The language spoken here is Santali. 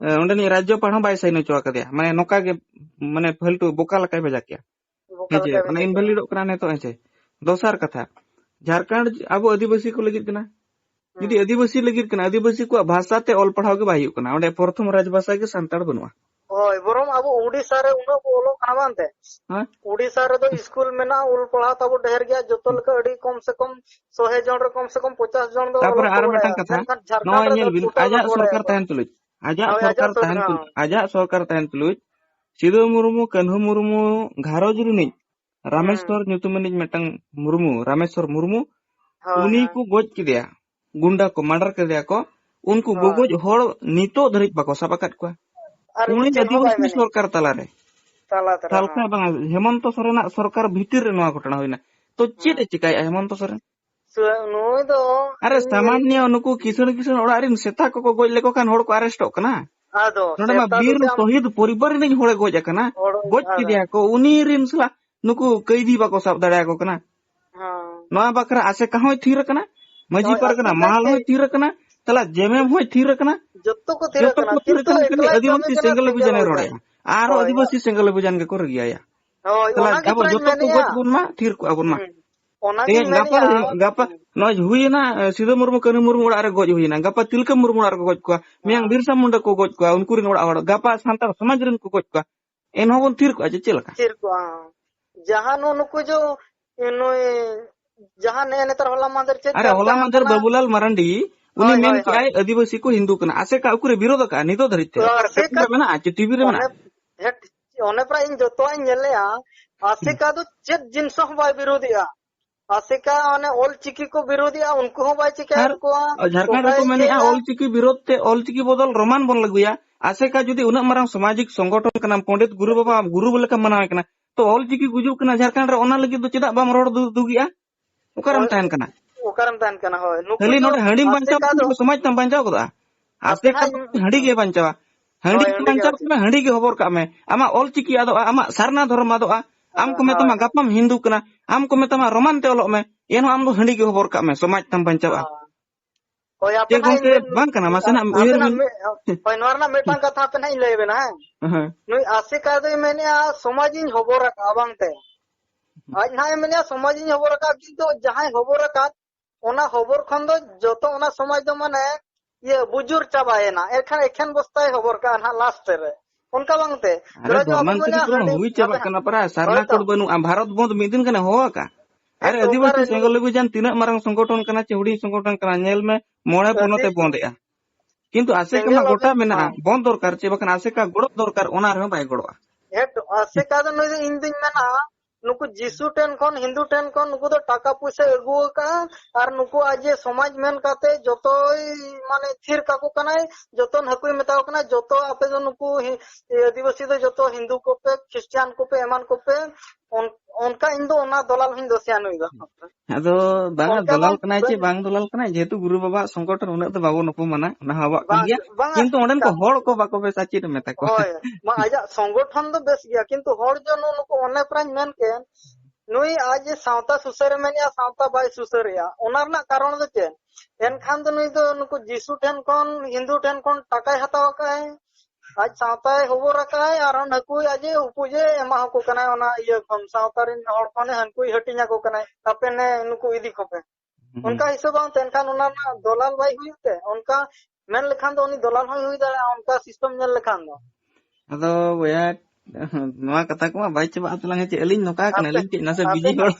ᱚᱸᱰᱮᱱᱤᱡ ᱨᱟᱡᱽᱡᱚᱯᱟᱲ ᱦᱚᱸ ᱵᱟᱭ ᱥᱟᱭᱤᱱ ᱦᱚᱪᱚ ᱟᱠᱟᱫᱮᱭᱟ ᱢᱟᱱᱮ ᱱᱚᱝᱠᱟ ᱜᱮ ᱢᱟᱱᱮ ᱯᱷᱟᱞᱛᱩ ᱵᱚᱠᱟ ᱞᱮᱠᱟᱭ ᱵᱷᱮᱡᱟ ᱠᱮᱭᱟ इनभैलिडोग कना नेतो हेचे दोसर कथा झारखंड अब आदिवासी को लगित कना जुदी आदिवासी लगित कना आदिवासी को भाषा ते ऑल पढ़ाव के बाई कना ओंडे प्रथम राजभाषा के संताड़ बनुआ होय बरम अब उड़ीसा रे उनो को ओलो कना बानते उड़ीसा रे तो स्कूल मेना उल पढ़ा तब ढेर गया जोतो लका अड़ी कम से कम 100 जन रे कम से कम 50 जन दो तापर आर मेटन कथा नवा नेल बिन आजा सरकार तहन तुलुज आजा सरकार तहन तुलुज सिदो मुर्मू कन्हु मुर्मू घारोज रिनि रामेश्वर ᱧᱩᱛᱩᱢᱟᱱᱤᱡ मेटन मुर्मू रामेश्वर मुर्मू उनी को गोज किदिया गुंडा को मर्डर किदिया को उनको गोगोज होड़ नितो धरित बाको साबाकात को उनी आदिवासी सरकार तालारे तालका बांग हेमंत सोरेन सरकार भीतर रे नवा घटना होइना तो चेत चिकाय हेमंत सोरेन नुई दो अरे सामान्य उनको किसण किसण ओड़ा रिन सेता को गोज लेको खान होड़ को अरेस्ट कना आदो नोडे मा बीर शहीद परिवार रिन होड़े गोज कना गोज किदिया को उनी रिन सला नुकु कैदी बाको साब दाड़ा को कना नवा बकरा आसे कहोय थीर कना मजी पर कना माल होय थीर कना तला जेमेम होय थीर कना जत्तो को थीर कना किंतु आदिवासी सिंगल अभियान रोड़े आरो आदिवासी सिंगल अभियान के कर गिया होय तला अब जत्तो को गोज बुन मा थीर को अबुन मा गापा नoj हुइना सिदो मुर्मू कनु मुर्मू ओड़ा रे गोज हुइना गापा तिलका मुर्मू ओड़ा रे गोज को मियां बिरसा मुंडा को गोज को उनको रिन ओड़ा ओड़ा गापा सांतार समाज रिन को गोज को एन होबन थीर को चेलका थीर को जहां नुको जो जहां ने नेतर होला मादर चे अरे होला मादर बाबूलाल मरांडी उनी मेन काय आदिवासी को हिंदू कना आसे का उकुरे विरोध का नितो धरिते आसे का मेना आ टीवी रे मेना हेट ओने प्रा इन जतो इन नेलेया आसे का तो चेत जिनसो बाय विरोधिया आसे का ओने ऑल चिकी को विरोधिया उनको हो बाय चिका को झारखंड को मेने ऑल चिकी विरोध ते ऑल चिकी बदल रोमान बन लगुया आसे का जुदी उना मारांग सामाजिक संगठन कना पंडित गुरु बाबा गुरु बोले का मनावे कना तो ऑल चिकी गुजु कना झारखंड रे ओना लगी तो चेदा बाम रोड दुगिया उकारम तान कना होय खाली नोडे हंडी बंचाव समाज तम बंचाव कोदा आसे का हंडी के बंचावा हंडी के बंचाव में हंडी के खबर का में आमा ऑल चिकी आदो आमा सारना धर्म आदो आम को मेतमा गापम हिंदू कना आम को मेतमा रोमान ते ओलो में एनो आम दो हंडी के खबर का में समाज तम बंचावा होय आपना बांग कना मासना उयर होय नोरना मेटन कथा पे नहीं लेबे ना नुई आसे का दे मैंने समाज इन खबर का बांगते आज ना मैंने समाज इन खबर का किंतु जहां खबर का ओना खबर खन दो जतो ओना समाज दो माने ये बुजुर्ग चाबाएना एखन बस्ताय खबर का ना लास्ट रे उनका बांगते हुई चाबा कना परा सारना कोड बनु भारत बंद मिदिन कना होवा का अरे आदिवासी सेंगल अभियान तीना मारंग संगठन कना चे हुडी संगठन कना नेल में मोणे पोनते बंदेया किंतु आसे का गोटा मेना बंद दरकार चे बकन आसे का गोड़ दरकार ओना रे बाय गोड़वा हेट आसे का न इन दिन मेना नुकु जिसु टेन कोन हिंदू टेन कोन नुकु दो टाका पैसा एगु का और नुकु आज समाज मेन काते जतो माने थिर काकु कनाय जतो हकुय मेताव कना जतो आपे जो नुकु आदिवासी दो जतो हिंदू को पे क्रिश्चियन को पे एमान को पे उनका इंदो ओना दलाल हिंद दोसियान होइगा अदो बांग दलाल कनाय चे बांग दलाल कनाय जेतु गुरु बाबा संगठन उना तो बाबो नपो माना ना हवा किया किंतु ओंडन को होड़ को बाको बे साची रे मेता को होय मा आजा संगठन दो बेस गया किंतु होड़ जो नुको ओने प्राइन मेन के नुई आज सावता सुसर मेनिया सावता बाय सुसरिया ओना रना कारण दो चे एनखान दो नुई दो नुको जिसु ठेन कोन हिंदू ठेन कोन टाकाय हताव काय आज सावताय होबो रकाय और हकुय आज उपुजे एमा को कनाय ओना इया खम सावतारिन होड़ कोने हनकुय हटिना को कनाय तापेने नुको इदी खोपे उनका हिसाब आन तेनखान ओना दलाल बाय हुइते उनका मेन लेखान दो उनी दलाल होय हुइ दाड़ा उनका सिस्टम नेल लेखान दो अदो बया नवा कथा को बाय चबा तलांगे चे अलिन नोका कना लिन चे नसे बिजी होड़